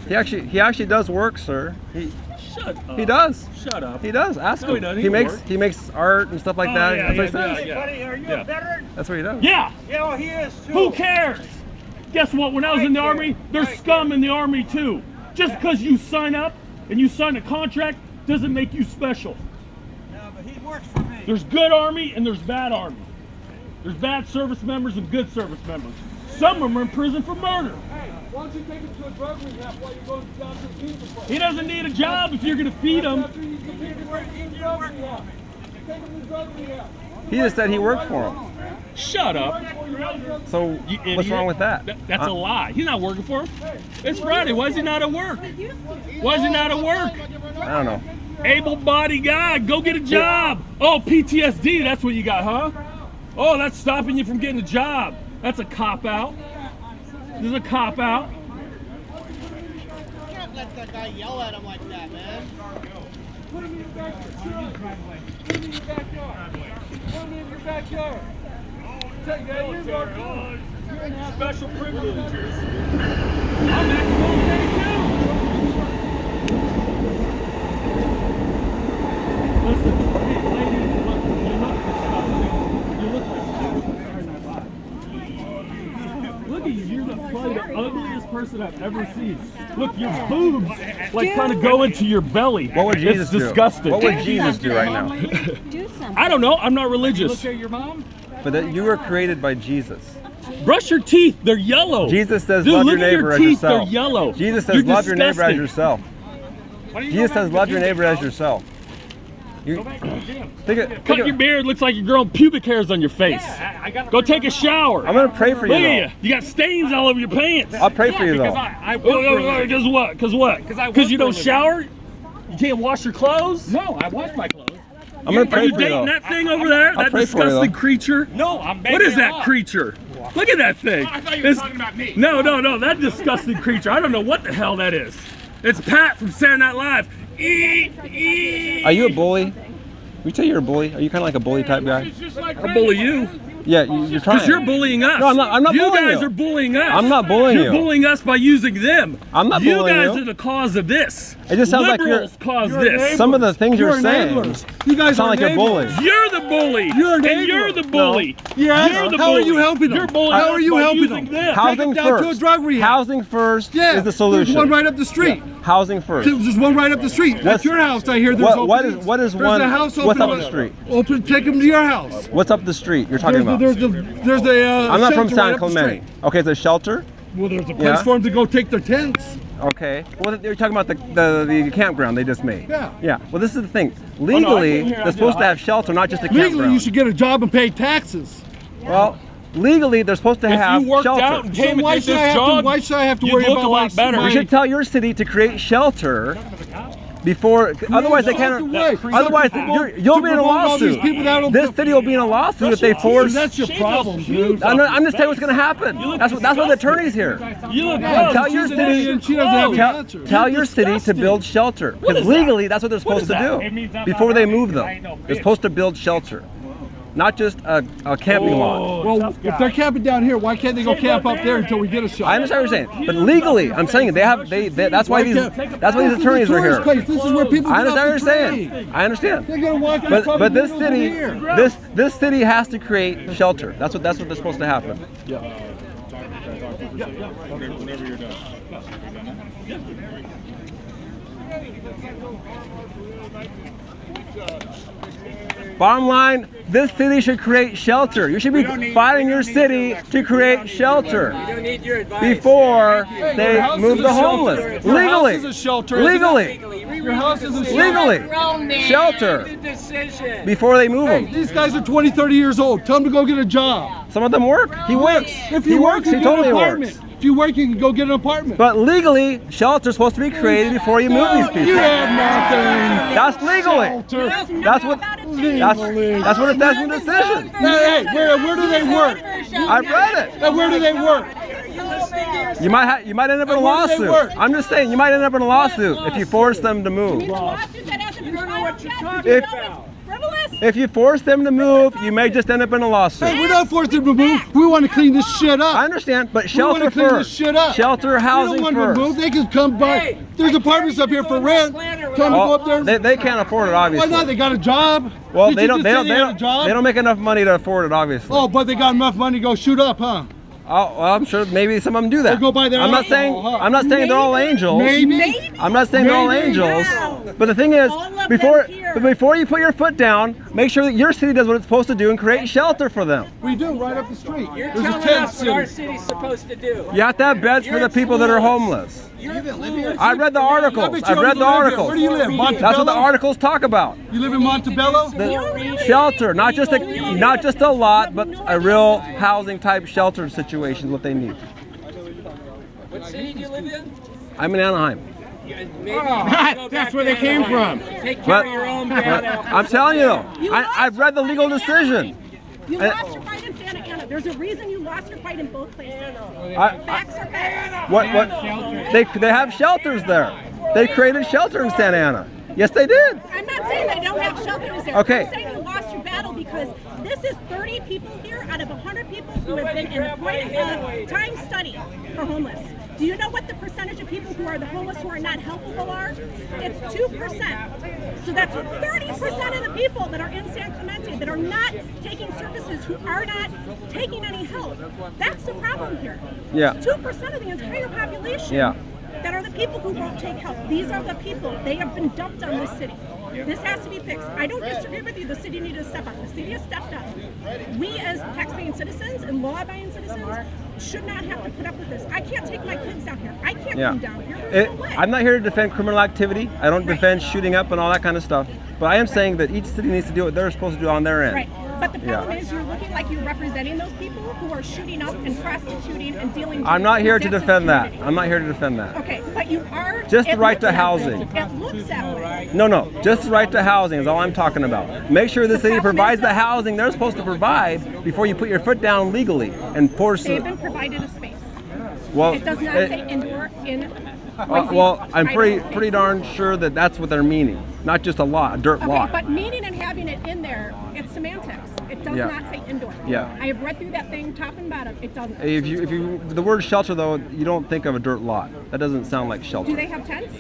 He actually does work, sir. Shut up. He does. Shut up. He does. Ask him. He doesn't. He makes art and stuff like that. Yeah, That's what he says. yeah. Buddy, are you a veteran? That's what he does. Yeah. Yeah, well, he is too. Who cares? Guess what? When I was in the Army, there's scum in the Army too. Just because you sign up and you sign a contract doesn't make you special. No, but he works for me. There's good Army and there's bad Army. There's bad service members and good service members. Some of them are in prison for murder. Hey, why don't you take him to a drug rehab while you're going down to the pizza place? He doesn't need a job if you're going to feed him. After you complete the drug rehab. Take him to drug rehab. He just said he worked for him. Shut up. So You what's idiot. wrong with that? That's a lie. He's not working for him. It's Friday. Why is he not at work? Why is he not at work? I don't know. Able-bodied guy. Go get a job. Oh, PTSD. That's what you got, huh? Oh, that's stopping you from getting a job. That's a cop-out. This is a cop-out. You can't let that guy yell at him like that, man. Put him in your backyard. Put him in your backyard. Put him in your backyard. Take that in your backyard. Special privileges. I'm ex-military too. Listen, hey lady, look, you look disgusting. You look like shit. Look at you, you're probably the ugliest person I've ever seen. Look, your boobs like kind of go into your belly. What would Jesus It's do? disgusting. What would Jesus do right now? Do something. I don't know, I'm not religious. Look at your mom. But that you were created by Jesus. Brush your teeth, they're yellow. Jesus says Dude, love look your at neighbor your as teeth, yourself. they're yellow. Jesus says You're love your neighbor as disgusting. yourself. Jesus says love your neighbor as yourself. You, Cut your beard, looks like you're growing pubic hairs on your face. Go take a shower. I'm gonna pray for you Look though. at you. You got stains all over your pants. I'll pray for you though. Because what? Because what? Because you don't shower? You can't wash your clothes? No, I wash my clothes. I'm gonna Are pray you for you dating though. that thing over there? That pray for you, disgusting though. creature? No, I'm What is that creature? Look at that thing. I thought you were talking about me. No, that disgusting creature. I don't know what the hell that is. It's Pat from Saturday Night Live. Are you a bully? We tell you're a bully. Are you kind of like a bully type guy? I'll bully you. Yeah, you're trying. Because you're bullying us. No, I'm not You bullying guys you. are bullying us. I'm not bullying You're you. bullying us by using them. I'm not you bullying guys you. are the cause of this. It just sounds like you're- Liberals caused this. Some of the things you're saying You guys sound are like you're neighbors. bullying. You're the bully. You're a and neighbor. you're the bully. Yes. You're the How are bully. you helping them? You're bullying How us are you by helping using them? them. Housing down to first. a drug rehab. Housing first Yeah, is the solution. There's one right up the street. Housing first. There's one right up the street. What's- At your house, I hear there's what is openings. there's a house what's open up the street? Open, take them to your house. What's up the street you're talking about? There's a I'm not from shelter San right up the Clemente. street. Okay, it's a shelter. Well, there's a place Yeah. for them to go take their tents. Okay. Well, they're talking about the campground they just made. Yeah. Yeah. Well, this is the thing. no, I Legally, came here, I they're did supposed to a have shelter, not just a campground. Legally, you should get a job and pay taxes. Well, legally, they're supposed to have If you worked shelter. out and So came why and did should I this have job, to? Why should I have to you'd worry look about a lot better. You should tell your city to create shelter before. Otherwise, they can't. Otherwise, you'll be in a lawsuit. This city will be in a lawsuit if they force. That's your problem, dude. I'm just telling you what's going to happen. That's why the attorney's here. You look Tell gross. your She's an idiot and she doesn't have the Tell, answers. tell your city to build shelter. Because legally, that's what they're supposed to do before they move them. They're supposed to build shelter, not just a camping lot. Well, if they're camping down here, why can't they go camp up there until we get a shot? I understand what you're saying, but legally, I'm saying that's why these attorneys are here. Place. This is where people I get understand what off you're the saying. train. I understand. They're gonna walk But this city, this city has to create shelter. That's what they're supposed to happen. Whenever you're done. Bottom line, this city should create shelter. You should be fighting your city to create shelter before they move the homeless. Legally. Legally. Your house is a shelter. Legally. Shelter. Before they move them. These guys are 20, 30 years old. Tell them to go get a job. Some of them work. He works. If He you work, works. you He get an totally apartment. works. If you work, you can go get an apartment. But legally, shelter's supposed to be created before you move these people. You have nothing. That's legally. Shelter. That's what it says in the decision. Hey, where do they work? I read it. And where do they work? You might end up in a And where do they lawsuit. work? I'm just saying you might end up in a lawsuit if you force them to move. You don't know what you're talking If about. frivolous? If you force them to move, you may just end up in a lawsuit. Hey, we're not forcing them to move. We want to clean this shit up. I understand, but We shelter want to clean this first. shit up. Shelter, We housing don't want them to move. first. They can come by. There's apartments up here for rent. Tell them to go up there. They can't afford it, Why obviously. not? They got a job. Well, Did they you don't. just They say don't. They had a don't. job? They don't make enough money to afford it, obviously. Oh, but they got enough money to go shoot up, huh? Oh, well, I'm sure maybe some of them do that. Or go by their I'm not own- saying. huh? I'm not saying they're all angels. Maybe. I'm not saying they're all Maybe. angels. Wow. But the thing is, All of them before here. before you put your foot down, make sure that your city does what it's supposed to do and create shelter for them. We do, right up the street. You're There's a telling tent us what our city. city's supposed to do. You have to have beds for the people that are homeless. You're clueless. I read the I articles. bet you I've don't read even the live here. articles. Where do you live? Montebello? That's what the articles talk about. You live in Montebello? The shelter, not just a lot, but a real housing type shelter situation is what they need. What city do you live in? I'm in Anaheim. That's where they came from. Take care But, of your own bad apples. I'm telling you though, I've read the legal decision. You I- lost your fight in Santa Ana. There's a reason you lost your fight in both places. Facts are facts. What they have shelters there. They created shelter in Santa Ana. Yes, they did. I'm not saying they don't have shelters there. Okay. I'm saying you lost your battle because this is 30 people here out of 100 people who have been in a point of time study for homeless. Do you know what the percentage of people who are the homeless who are not helpable are? It's 2%. So that's 30% of the people that are in San Clemente that are not taking services, who are not taking any help. That's the problem here. Yeah. It's 2% of the entire population. Yeah. That are the people who won't take help. These are the people. They have been dumped on this city. This has to be fixed. I don't disagree with you. The city needed to step up. The city has stepped up. We as tax-paying citizens and law-abiding citizens should not have to put up with this. I can't take my kids down here. I can't come down here. There's no way. I'm not here to defend criminal activity. I don't defend shooting up and all that kind of stuff. But I am saying that each city needs to do what they're supposed to do on their end. Right. But the problem is you're looking like you're representing those people who are shooting up and prostituting and dealing. I'm not here to with defend that. community. I'm not here to defend that. Okay, but you are. Just the it right looks to that housing. way. It looks that way. No, just the right to housing is all I'm talking about. Make sure the city provides the housing they're supposed to provide before you put your foot down legally and force They've it. been provided a space. Well, It does not say indoor in. well, I'm pretty darn sure that that's what they're meaning, not just a lot, a dirt Okay, lot. but meaning and having it in there, it's semantics. It does Yeah. not say indoor. Yeah. I have read through that thing top and bottom. It doesn't. If you the word shelter though, you don't think of a dirt lot. That doesn't sound like Do shelter. they have tents?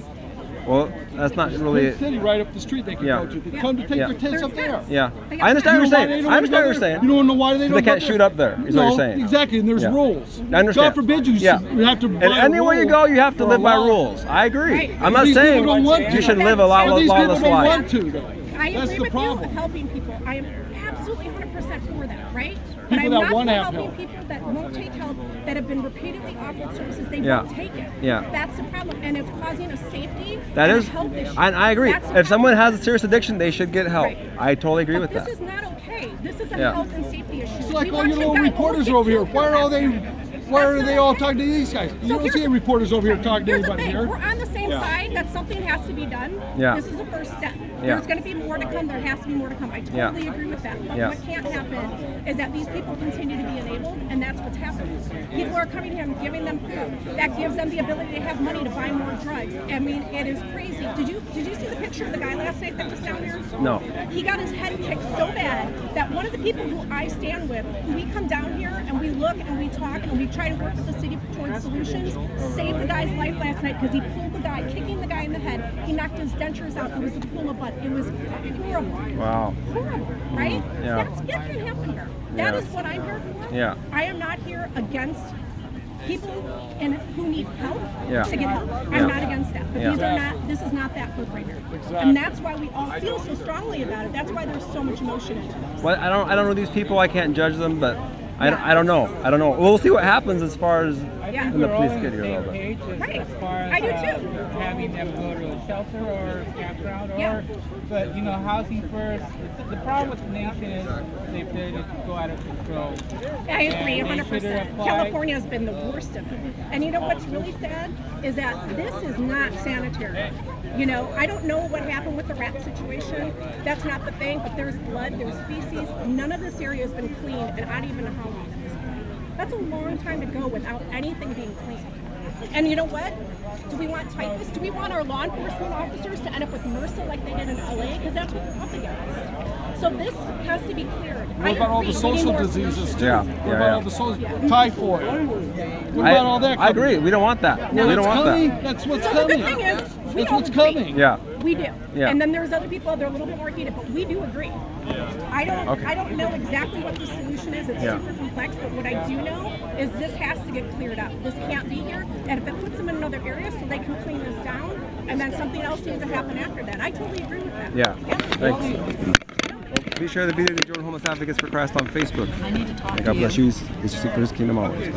Well, that's not really. Tent city right up the street they can Yeah. go to. They come to take Yeah. their tents up there. Yeah, They got I understand what you're You know why saying. they don't I understand what go you're there? saying. You don't know why they don't They go can't there? shoot up there. Is no, what you're saying. Exactly, and there's Yeah. rules. I understand. God forbid you, Yeah. you have to buy And anywhere you go, you have to for a live by law. rules. I agree. Right. I'm not These people saying don't want to. you should live a But these people lawless don't life. want to, though. I That's agree the with problem. you helping people. I am absolutely 100% for that, right? But People I'm that not wanna have helping help. people that won't take help, that have been repeatedly offered services, they Yeah. won't take it. Yeah. That's the problem, and it's causing a safety That and is, a health issue. I agree. That's the If someone problem. has a serious addiction, they should get help. Right. I totally agree But with this that. is not okay. This is a Yeah. health and safety issue. It's like We all want your you little guys- reporters almost over here. get Why killed are for they? that. Why are That's they not all okay. talking to these guys? You don't here's see the- reporters over here talking to Here's the anybody thing, here. we're on the same Yeah. side that something has to be done. Yeah. This is the first step. Yeah. There's going to be more to come. There has to be more to come. I Yeah. totally agree with that. But Yeah. what can't happen is that these people continue to be enabled, and that's what's happening. People are coming here and giving them food. That gives them the ability to have money to buy more drugs. I mean, it is crazy. Did you see the picture of the guy last night that was down here? No. He got his head kicked so bad that one of the people who I stand with, who we come down here and we look and we talk and we try to work with the city towards solutions, saved the guy's life last night because he pulled the guy, kicking the guy in the head. He knocked his dentures out. It was a pool of blood. It was horrible. Wow. Horrible, right? Yeah. That can happen here. That Yeah. is what I'm here for. Yeah. I am not here against people who need help Yeah. to get help. Yeah. I'm not against that. But Yeah. this is not that group right here. And that's why we all feel so strongly about it. That's why there's so much emotion into this. Well, I don't know these people. I can't judge them, but I don't know. I don't know. We'll see what happens as far as Yeah. when the police get here a little bit. Page Right. as far as I do too. having them go to a shelter or campground, Yeah. or but you know, housing first. The problem with the nation is they've let it go out of control. I agree, And they 100%. should apply- California has been the worst of it. And you know what's really sad is that this is not sanitary. You know, I don't know what happened with the rat situation. That's not the thing, but there's blood, there's feces. None of this area has been cleaned, and I don't even know how long at this point. That's a long time to go without anything being cleaned. And you know what? Do we want typists? Do we want our law enforcement officers to end up with MRSA like they did in LA? Because that's what they're up against. So this has to be cleared. What about all the social diseases too? Yeah, What yeah, about yeah. all the social typhoid? What about all that? I agree. We don't want that. Well, we don't want coming. that. That's what's So the coming. good thing is, we That's don't what's agree. coming. Yeah. We do. Yeah. And then there's other people that are a little bit more heated, but we do agree. I don't know exactly what the solution is. It's Yeah. super complex, but what I do know is this has to get cleared up. This can't be here. And if it puts them in another area so they can clean this down, and then something else needs to happen after that. I totally agree with that. Yeah. Yeah. Thanks. Well, be sure to be there to join Homeless Advocates for Christ on Facebook. And God bless you. It's just for His kingdom always.